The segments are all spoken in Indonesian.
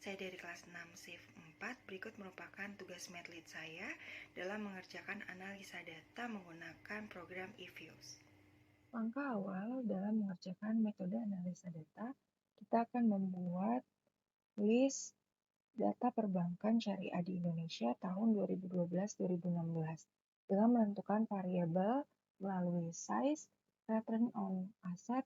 Saya dari kelas 6 Shift 4. Berikut merupakan tugas medlead saya dalam mengerjakan analisa data menggunakan program eViews. Langkah awal dalam mengerjakan metode analisa data, kita akan membuat list data perbankan syariah di Indonesia tahun 2012-2016 dengan menentukan variabel melalui size, return on asset,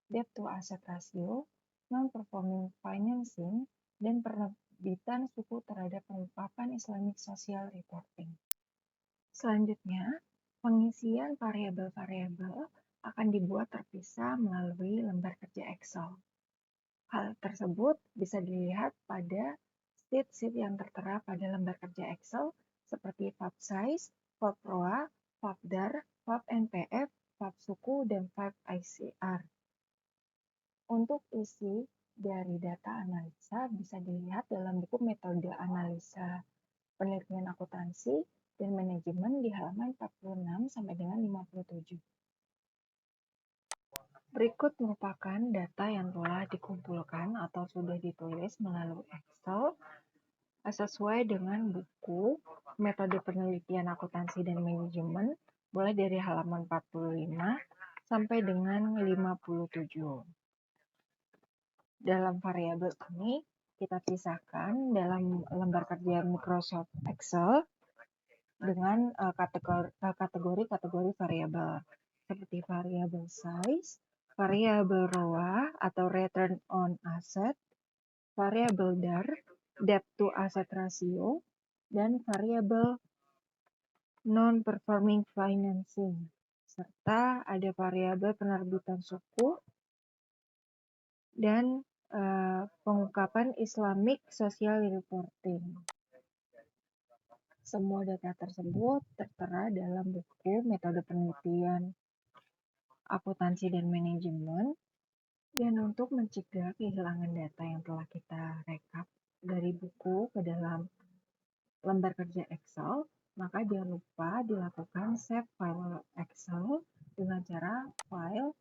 debt to asset ratio, non-performing financing, dan penerbitan suku terhadap pengungkapan Islamic Social Reporting. Selanjutnya, pengisian variabel-variabel akan dibuat terpisah melalui lembar kerja Excel. Hal tersebut bisa dilihat pada sheet-sheet yang tertera pada lembar kerja Excel seperti fab size, fab ROA, fab DAR, fab NPF, fab suku, dan fab ICR. Untuk isi dari data analisa bisa dilihat dalam buku metode analisa penelitian akuntansi dan manajemen di halaman 46 sampai dengan 57. Berikut merupakan data yang telah dikumpulkan atau sudah ditulis melalui Excel sesuai dengan buku metode penelitian akuntansi dan manajemen mulai dari halaman 45 sampai dengan 57. Dalam variabel ini kita pisahkan dalam lembar kerja Microsoft Excel dengan kategori-kategori variabel seperti variabel size, variabel ROA atau return on asset, variabel DAR, debt to asset ratio, dan variabel non-performing financing, serta ada variabel penerbitan suku dan pengungkapan Islamic Social Reporting. Semua data tersebut tertera dalam buku metode penelitian akuntansi dan manajemen. Dan untuk mencegah kehilangan data yang telah kita rekap dari buku ke dalam lembar kerja Excel, maka jangan lupa dilakukan save file Excel dengan cara file,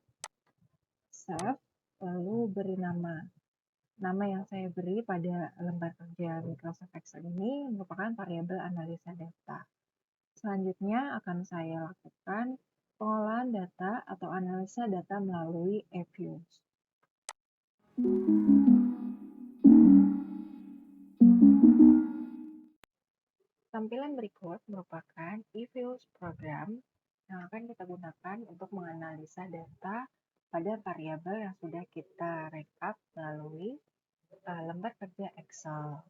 save, lalu beri nama. Nama yang saya beri pada lembar kerja Microsoft Excel ini merupakan variabel analisa data. Selanjutnya akan saya lakukan pengolahan data atau analisa data melalui eViews. Tampilan berikut merupakan eViews program yang akan kita gunakan untuk menganalisa data pada variabel yang sudah kita rekap melalui lembar kerja Excel.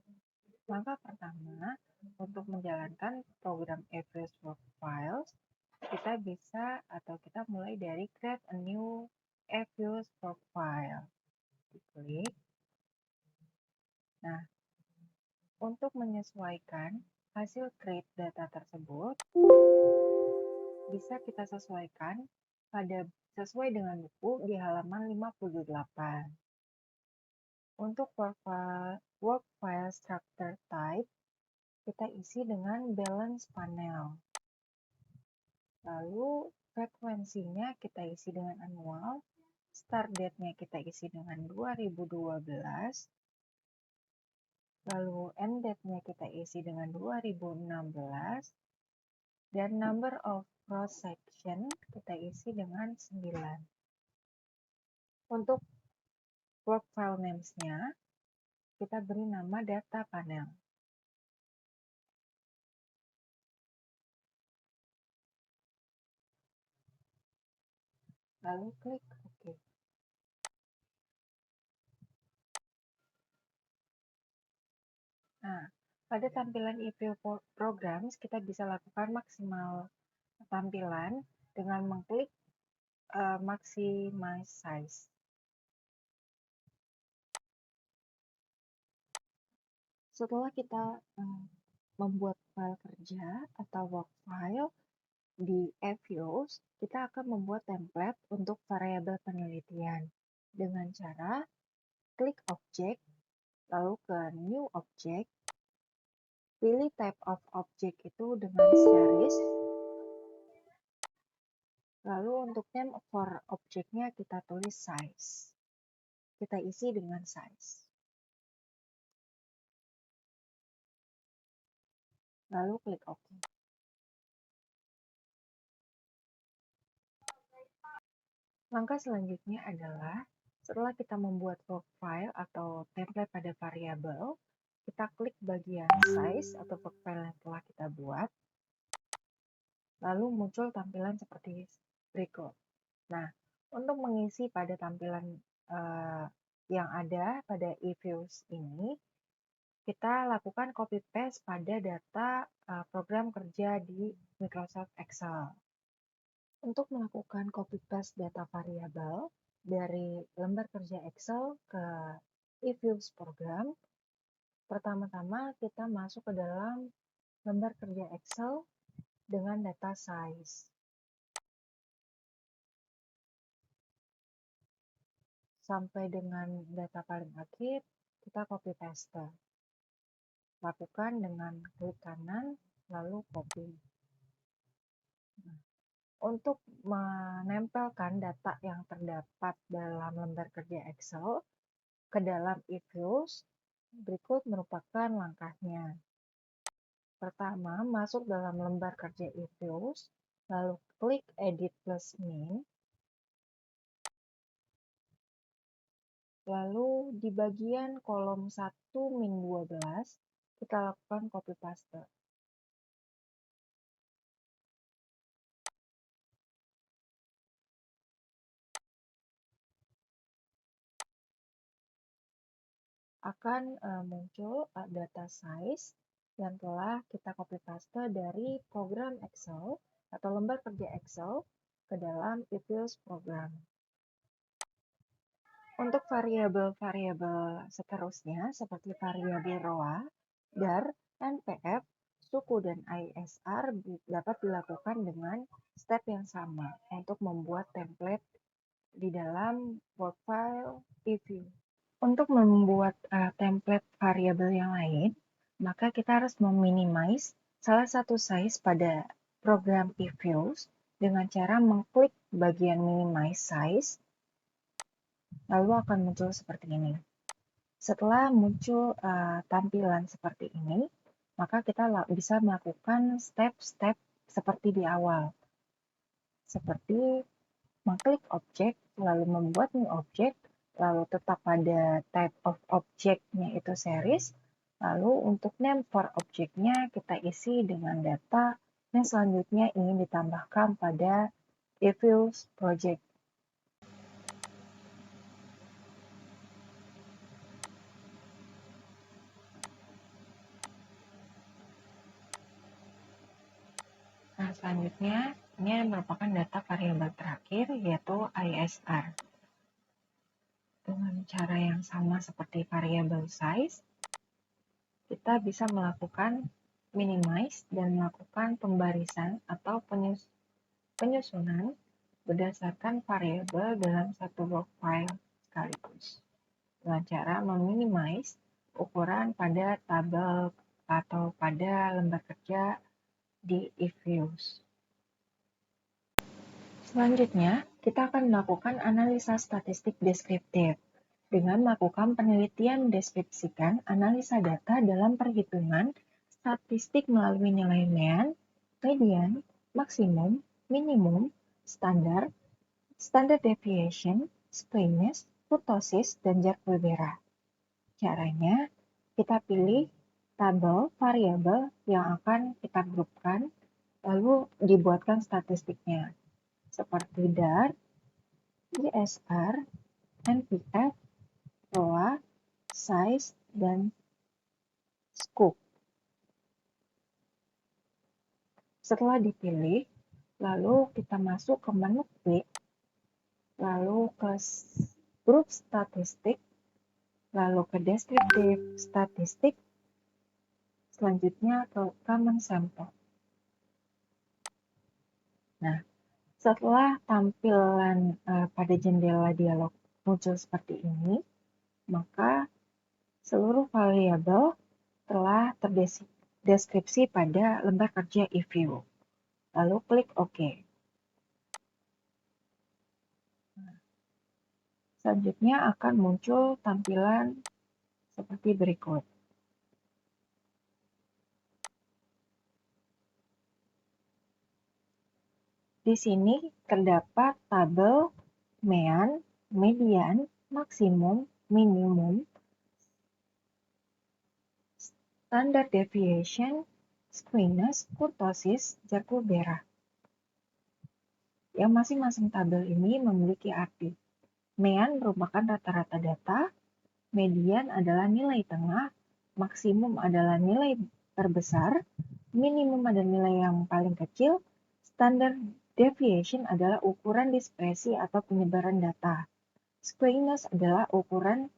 Langkah pertama, untuk menjalankan program eViews work files, kita bisa atau kita mulai dari create a new eViews work file. Diklik. Nah, untuk menyesuaikan hasil create data tersebut, bisa kita sesuaikan sesuai dengan buku di halaman 58. Untuk work file structure type, kita isi dengan balance panel. Lalu frekuensinya kita isi dengan annual, start date-nya kita isi dengan 2012, lalu end date-nya kita isi dengan 2016, dan number of cross section kita isi dengan 9. Untuk work file names-nya, kita beri nama data panel. Lalu klik OK. Nah, pada tampilan eView Programs, kita bisa lakukan maksimal tampilan dengan mengklik Maximize Size. Setelah kita membuat file kerja atau work file di eViews, kita akan membuat template untuk variabel penelitian dengan cara klik object, lalu ke new object, pilih type of object itu dengan series, lalu untuk name for objeknya kita tulis size. Kita isi dengan size. lalu klik OK. Langkah selanjutnya adalah setelah kita membuat workfile atau template pada variabel, kita klik bagian size atau workfile yang telah kita buat, lalu muncul tampilan seperti berikut. Nah, untuk mengisi pada tampilan yang ada pada eViews ini, kita lakukan copy paste pada data program kerja di Microsoft Excel. Untuk melakukan copy paste data variabel dari lembar kerja Excel ke eViews program, pertama-tama kita masuk ke dalam lembar kerja Excel dengan data size. Sampai dengan data paling akhir, kita copy paste. Lakukan dengan klik kanan, lalu copy. Untuk menempelkan data yang terdapat dalam lembar kerja Excel ke dalam eViews, berikut merupakan langkahnya. Pertama, masuk dalam lembar kerja eViews, lalu klik Edit plus Min. Lalu di bagian kolom 1-12, kita lakukan copy paste. Akan muncul data size yang telah kita copy paste dari program Excel atau lembar kerja Excel ke dalam eViews program. Untuk variabel-variabel seterusnya seperti variabel ROA, DAR, NPF, suku, dan ISR dapat dilakukan dengan step yang sama untuk membuat template di dalam workfile eView. Untuk membuat template variabel yang lain, maka kita harus meminimize salah satu size pada program eViews dengan cara mengklik bagian minimize size, lalu akan muncul seperti ini. Setelah muncul tampilan seperti ini, maka kita bisa melakukan step-step seperti di awal. Seperti mengklik objek, lalu membuat new object, lalu tetap pada type of object-nya itu series, lalu untuk name for object-nya kita isi dengan data yang selanjutnya ingin ditambahkan pada eViews project. Nah, selanjutnya ini merupakan data variabel terakhir, yaitu ISR. Dengan cara yang sama seperti variabel size, kita bisa melakukan minimize dan melakukan pembarisan atau penyusunan berdasarkan variabel dalam satu workfile sekaligus. Dengan cara meminimize ukuran pada tabel atau pada lembar kerja di eViews. Selanjutnya, kita akan melakukan analisa statistik deskriptif dengan melakukan penelitian mendeskripsikan analisa data dalam perhitungan statistik melalui nilai mean, median, maksimum, minimum, standar, standard deviation, squamous, kurtosis, dan Jar-Colbera. Caranya, kita pilih tabel variabel yang akan kita grupkan, lalu dibuatkan statistiknya, seperti DAR, ISR, NPF, ROA, size, dan scope. Setelah dipilih, lalu kita masuk ke menu klik, lalu ke grup statistik, lalu ke deskriptif statistik, selanjutnya ke common sample. Nah, setelah tampilan pada jendela dialog muncul seperti ini, maka seluruh variabel telah terdeskripsi pada lembar kerja eView. Lalu klik OK. Selanjutnya akan muncul tampilan seperti berikut. Di sini terdapat tabel mean, median, maksimum, minimum, standard deviation, squamous, kurtosis, Jar-Kurbera. Yang masing-masing tabel ini memiliki arti. Mean merupakan rata-rata data, median adalah nilai tengah, maksimum adalah nilai terbesar, minimum adalah nilai yang paling kecil, standard deviation adalah ukuran dispersi atau penyebaran data. Squamous adalah ukuran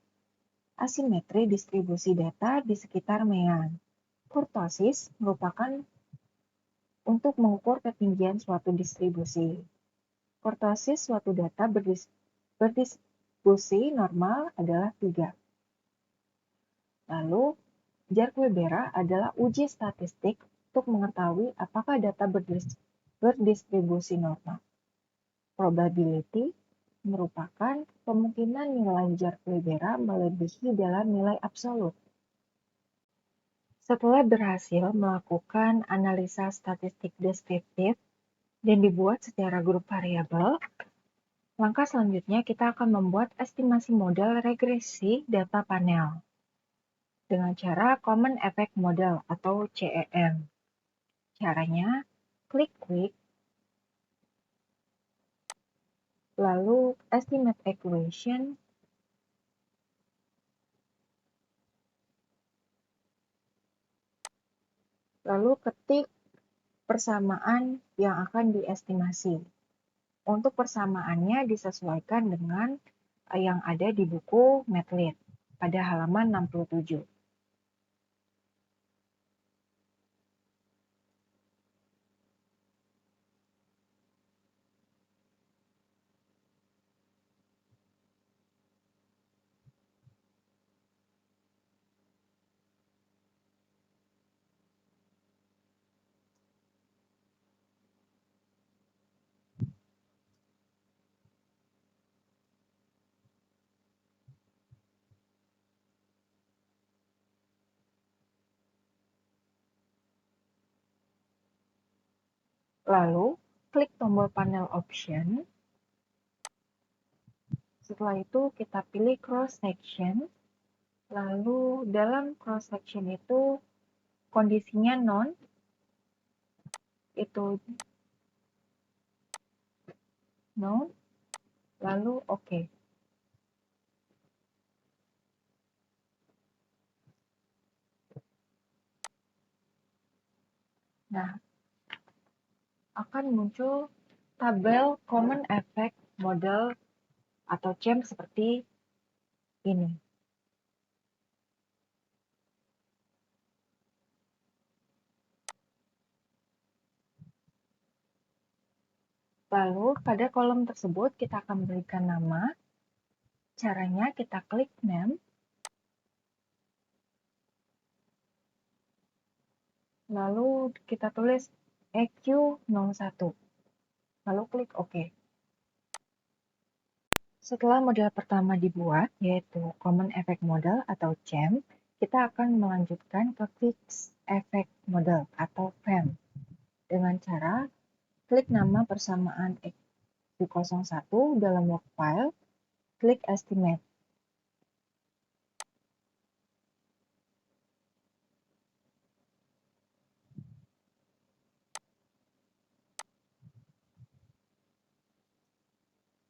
asimetri distribusi data di sekitar mean. Kurtosis merupakan untuk mengukur ketinggian suatu distribusi. Kurtosis suatu data berdistribusi normal adalah 3. Lalu, Jar-Kurbera adalah uji statistik untuk mengetahui apakah data berdistribusi normal. Probability merupakan kemungkinan nilai Jar-Kurbera melebihi dalam nilai absolut. Setelah berhasil melakukan analisa statistik deskriptif dan dibuat secara grup variabel, langkah selanjutnya kita akan membuat estimasi model regresi data panel dengan cara Common Effect Model atau CEM. Caranya, klik Quick, lalu Estimate Equation, lalu ketik persamaan yang akan diestimasi. Untuk persamaannya disesuaikan dengan yang ada di buku Matlit pada halaman 67. Lalu, klik tombol panel option. Setelah itu kita pilih cross section. Lalu dalam cross section itu kondisinya non, itu no, lalu OK. Nah, akan muncul tabel Common Effect Model atau CEM seperti ini. Lalu pada kolom tersebut kita akan berikan nama. Caranya kita klik Name. Lalu kita tulis EQ01. Lalu klik OK. Setelah model pertama dibuat, yaitu Common Effect Model atau CEM, kita akan melanjutkan ke Fixed Effect Model atau FEM dengan cara klik nama persamaan EQ01 dalam workfile, klik Estimate.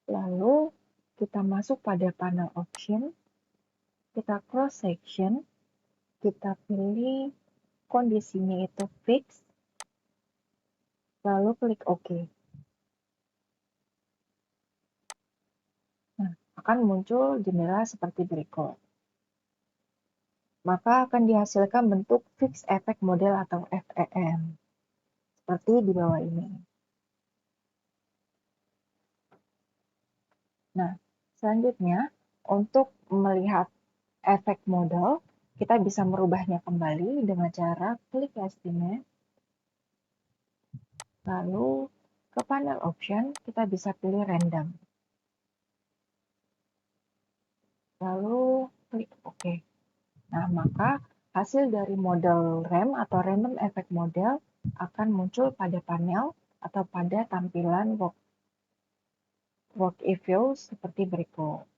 Lalu kita masuk pada panel option, kita cross section, kita pilih kondisinya itu fix, lalu klik OK. Nah, akan muncul jendela seperti berikut. Maka akan dihasilkan bentuk Fixed Effect Model atau FEM, seperti di bawah ini. Nah, selanjutnya, untuk melihat efek model, kita bisa merubahnya kembali dengan cara klik Estimate, lalu ke panel option, kita bisa pilih Random. Lalu klik OK. Nah, maka hasil dari model RAM atau Random Effect Model akan muncul pada panel atau pada tampilan work eviews seperti berikut.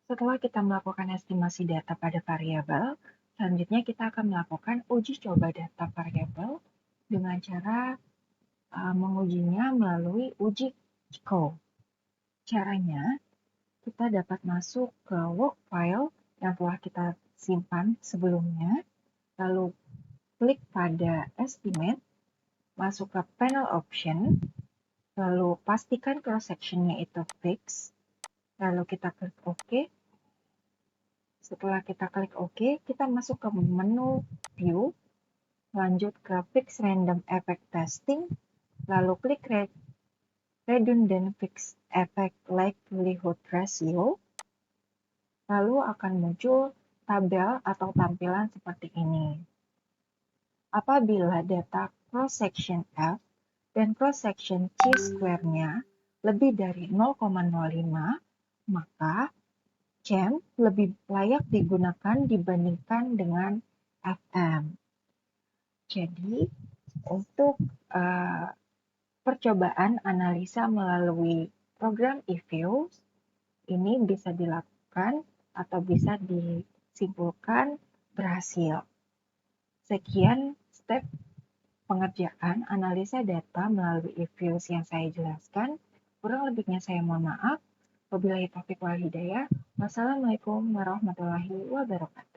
Setelah kita melakukan estimasi data pada variabel, selanjutnya kita akan melakukan uji coba data variabel dengan cara mengujinya melalui uji Chico. Caranya, kita dapat masuk ke work file yang telah kita simpan sebelumnya, lalu klik pada estimate, masuk ke panel option, lalu pastikan cross sectionnya itu fix, lalu kita klik OK. Setelah kita klik OK, kita masuk ke menu view, lanjut ke fix random effect testing, lalu klik redundant fix effect likelihood ratio, lalu akan muncul tabel atau tampilan seperti ini. Apabila data cross-section F dan cross-section C-square-nya lebih dari 0,05, maka CHAM lebih layak digunakan dibandingkan dengan FM. Jadi, untuk percobaan analisa melalui program eViews, ini bisa dilakukan atau bisa disimpulkan berhasil. Sekian step pengerjaan analisa data melalui eViews yang saya jelaskan. Kurang lebihnya saya mohon maaf. Wabillahi taufiq wal hidayah. Wassalamualaikum warahmatullahi wabarakatuh.